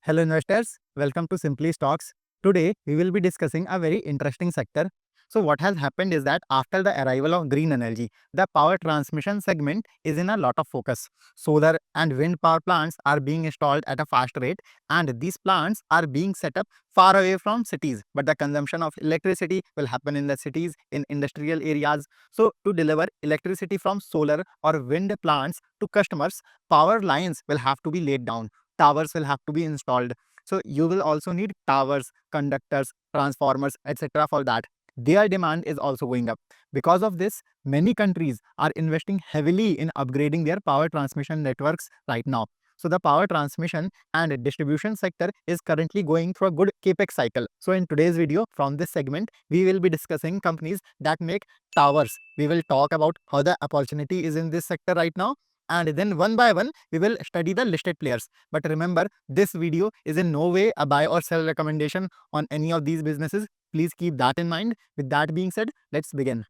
Hello investors, welcome to Simply Stocks. Today we will be discussing a very interesting sector. So what has happened is that after the arrival of green energy, the power transmission segment is in a lot of focus. Solar and wind power plants are being installed at a fast rate, and these plants are being set up far away from cities, but the consumption of electricity will happen in the cities, in industrial areas. So to deliver electricity from solar or wind plants to customers, power lines will have to be laid down, towers will have to be installed. So you will also need towers, conductors, transformers, etc. for that. Their demand is also going up. Because of this, many countries are investing heavily in upgrading their power transmission networks right now. So the power transmission and distribution sector is currently going through a good capex cycle. So in today's video, from this segment, we will be discussing companies that make towers. We will talk about how the opportunity is in this sector right now, and then one by one we will study the listed players. But remember, this video is in no way a buy or sell recommendation on any of these businesses. Please keep that in mind. With that being said, let's begin.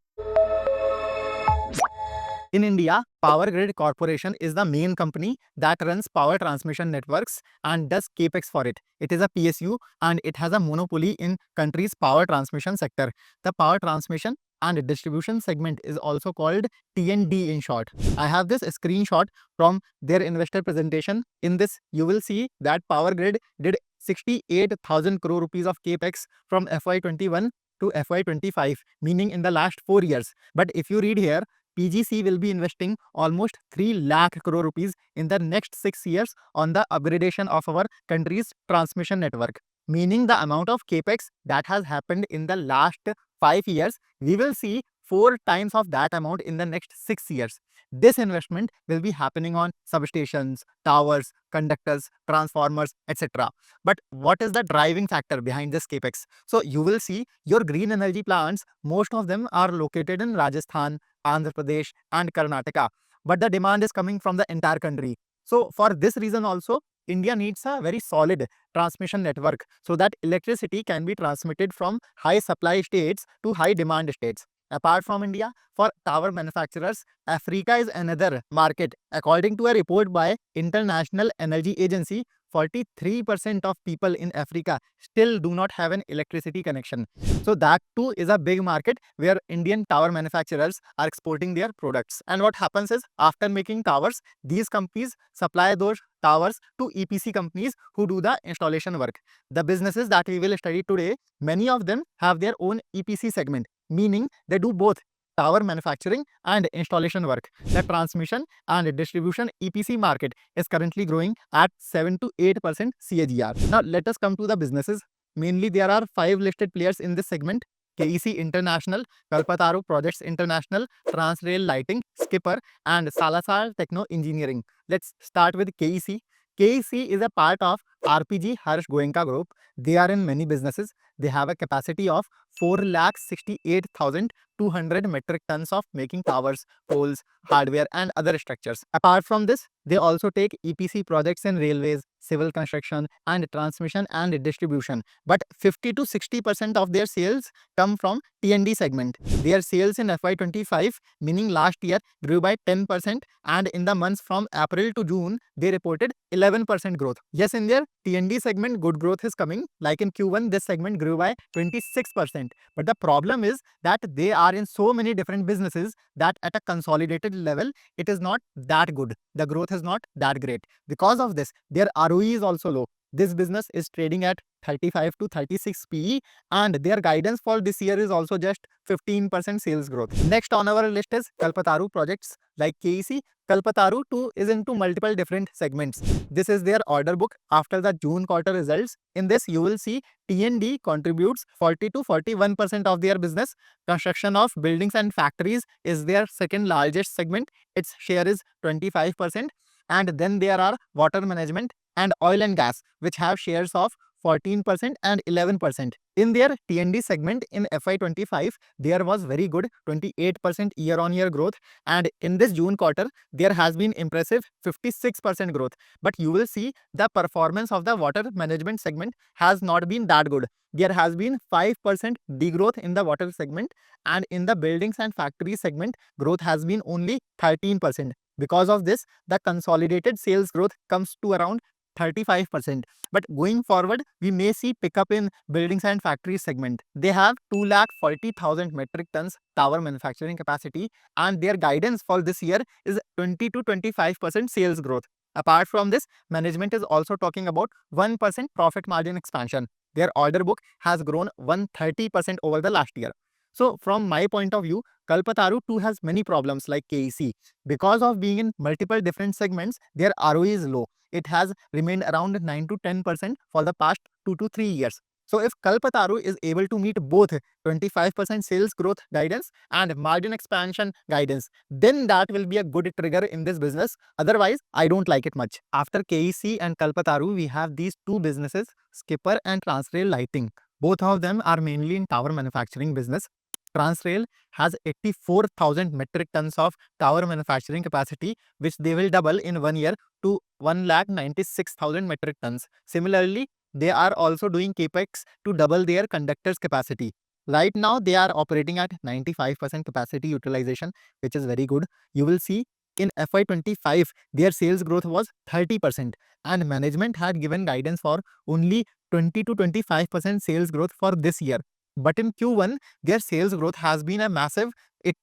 In India, Power Grid Corporation is the main company that runs power transmission networks and does capex for it. It is a PSU and it has a monopoly in country's power transmission sector. The power transmission and distribution segment is also called T&D in short. I have this screenshot from their investor presentation. In this, you will see that Power Grid did 68,000 crore rupees of capex from FY21 to FY25, meaning in the last 4 years. But if you read here, PGC will be investing almost 3 lakh crore rupees in the next 6 years on the upgradation of our country's transmission network. Meaning the amount of capex that has happened in the last 5 years, we will see 4 times of that amount in the next 6 years. This investment will be happening on substations, towers, conductors, transformers, etc. But what is the driving factor behind this capex? So you will see your green energy plants, most of them are located in Rajasthan, Andhra Pradesh, and Karnataka. But the demand is coming from the entire country. So for this reason also, India needs a very solid transmission network so that electricity can be transmitted from high supply states to high demand states. Apart from India, for tower manufacturers, Africa is another market. According to a report by International Energy Agency, 43% of people in Africa still do not have an electricity connection. So that too is a big market where Indian tower manufacturers are exporting their products. And what happens is, after making towers, these companies supply those towers to EPC companies who do the installation work. The businesses that we will study today, many of them have their own EPC segment, meaning they do both tower manufacturing and installation work. The transmission and distribution EPC market is currently growing at 7 to 8% CAGR. Now let us come to the businesses. Mainly there are 5 listed players in this segment: KEC International, Kalpataru Projects International, Transrail Lighting, Skipper, and Salazar Techno Engineering. Let's start with KEC. KEC is a part of RPG Harsh Goenka Group. They are in many businesses. They have a capacity of 4,68,200 metric tons of making towers, poles, hardware, and other structures. Apart from this, they also take EPC projects in railways, civil construction, and transmission and distribution. But 50 to 60% of their sales come from T&D segment. Their sales in FY25, meaning last year, grew by 10%, and in the months from April to June, they reported 11% growth. Yes, in their T&D segment, good growth is coming. Like in Q1, this segment grew by 26%. But the problem is that they are in so many different businesses that at a consolidated level, it is not that good. The growth is not that great. Because of this, their ROE is also low. This business is trading at 35 to 36 PE, and their guidance for this year is also just 15% sales growth. Next on our list is Kalpataru Projects. Like KEC, Kalpataru too is into multiple different segments. This is their order book after the June quarter results. In this, you will see T&D contributes 40 to 41% of their business. Construction of buildings and factories is their second largest segment. Its share is 25%. And then there are water management and oil and gas, which have shares of 14% and 11%. In their T&D segment in FY25, there was very good 28% year-on-year growth, and in this June quarter, there has been impressive 56% growth. But you will see the performance of the water management segment has not been that good. There has been 5% degrowth in the water segment, and in the buildings and factories segment, growth has been only 13%. Because of this, the consolidated sales growth comes to around 35%. But going forward, we may see pickup in buildings and factories segment. They have 240,000 metric tons tower manufacturing capacity, and their guidance for this year is 20 to 25% sales growth. Apart from this, management is also talking about 1% profit margin expansion. Their order book has grown 130% over the last year. So from my point of view, Kalpataru too has many problems like KEC. Because of being in multiple different segments, their ROE is low. It has remained around 9 to 10% for the past 2 to 3 years. So if Kalpataru is able to meet both 25% sales growth guidance and margin expansion guidance, then that will be a good trigger in this business. Otherwise, I don't like it much. After KEC and Kalpataru, we have these two businesses, Skipper and Transrail Lighting. Both of them are mainly in tower manufacturing business. Transrail has 84,000 metric tons of tower manufacturing capacity, which they will double in 1 year to 196,000 metric tons. Similarly, they are also doing capex to double their conductors capacity. Right now, they are operating at 95% capacity utilization, which is very good. You will see in FY25, their sales growth was 30%, and management had given guidance for only 20 to 25% sales growth for this year. But in Q1, their sales growth has been a massive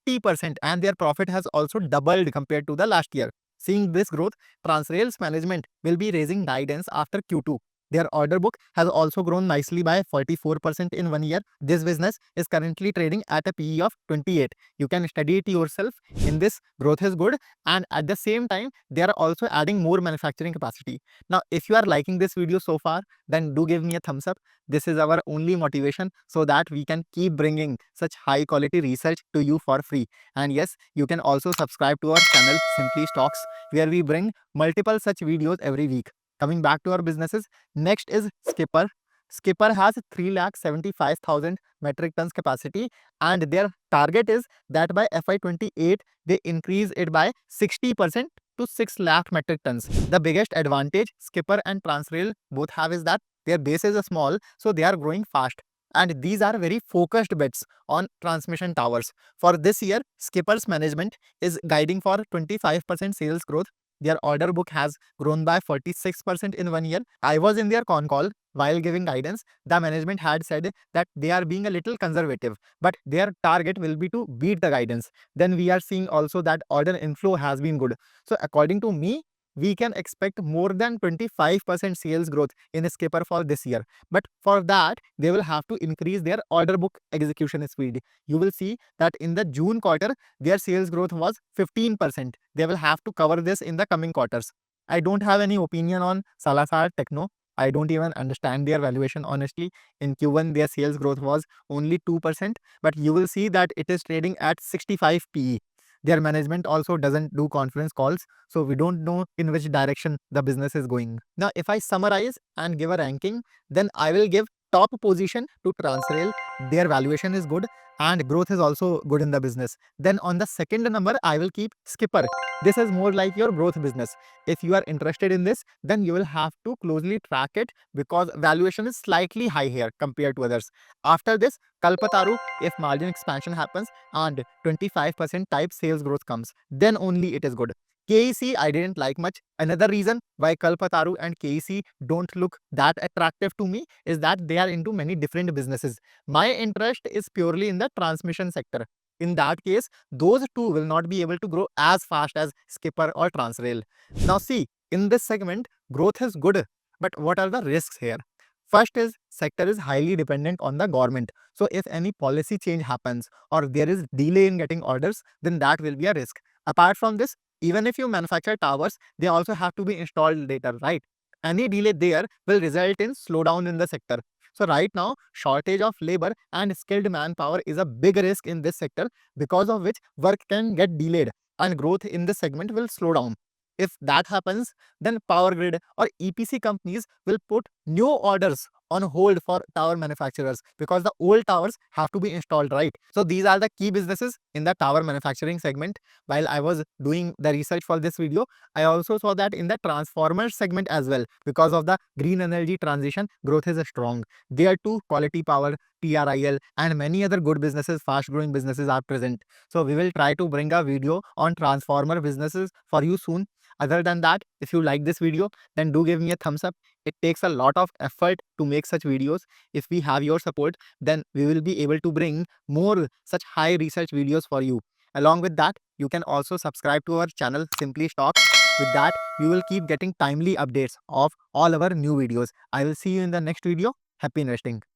80%, and their profit has also doubled compared to the last year. Seeing this growth, Transrail's management will be raising guidance after Q2. Their order book has also grown nicely by 44% in 1 year. This business is currently trading at a PE of 28. You can study it yourself. In this, growth is good, and at the same time, they are also adding more manufacturing capacity. Now, if you are liking this video so far, then do give me a thumbs up. This is our only motivation so that we can keep bringing such high quality research to you for free. And yes, you can also subscribe to our channel Simply Stocks, where we bring multiple such videos every week. Coming back to our businesses, next is Skipper. Skipper has 375,000 metric tons capacity, and their target is that by FY28 they increase it by 60% to 6 lakh metric tons. The biggest advantage Skipper and Transrail both have is that their base is small, so they are growing fast. And these are very focused bets on transmission towers. For this year, Skipper's management is guiding for 25% sales growth. Their order book has grown by 46% in 1 year. I was in their con call while giving guidance. The management had said that they are being a little conservative, but their target will be to beat the guidance. Then we are seeing also that order inflow has been good. So according to me, we can expect more than 25% sales growth in Skipper for this year. But for that, they will have to increase their order book execution speed. You will see that in the June quarter, their sales growth was 15%. They will have to cover this in the coming quarters. I don't have any opinion on Salazar Techno. I don't even understand their valuation honestly. In Q1, their sales growth was only 2%, but you will see that it is trading at 65 PE. Their management also doesn't do conference calls, so we don't know in which direction the business is going. Now, if I summarize and give a ranking, then I will give top position to Transrail. Their valuation is good and growth is also good in the business. Then on the second number, I will keep Skipper. This is more like your growth business. If you are interested in this, then you will have to closely track it because valuation is slightly high here compared to others. After this, Kalpataru, if margin expansion happens and 25% type sales growth comes, then only it is good. KEC I didn't like much. Another reason why Kalpataru and KEC don't look that attractive to me is that they are into many different businesses. My interest is purely in the transmission sector. In that case, those two will not be able to grow as fast as Skipper or Transrail. Now see, in this segment, growth is good, but what are the risks here? First is sector is highly dependent on the government. So if any policy change happens or there is delay in getting orders, then that will be a risk. Apart from this, even if you manufacture towers, they also have to be installed later, right? Any delay there will result in slowdown in the sector. So right now, shortage of labor and skilled manpower is a big risk in this sector, because of which work can get delayed and growth in this segment will slow down. If that happens, then Power Grid or EPC companies will put new orders on hold for tower manufacturers because the old towers have to be installed, right? So these are the key businesses in the tower manufacturing segment. While I was doing the research for this video, I also saw that in the transformer segment as well, because of the green energy transition, growth is strong. There too, Quality Power, TRIL and many other good businesses, fast growing businesses are present. So we will try to bring a video on transformer businesses for you soon. Other than that, if you like this video, then do give me a thumbs up. It takes a lot of effort to make such videos. If we have your support, then we will be able to bring more such high research videos for you. Along with that, you can also subscribe to our channel Simply Stocks. With that, you will keep getting timely updates of all our new videos. I will see you in the next video. Happy investing.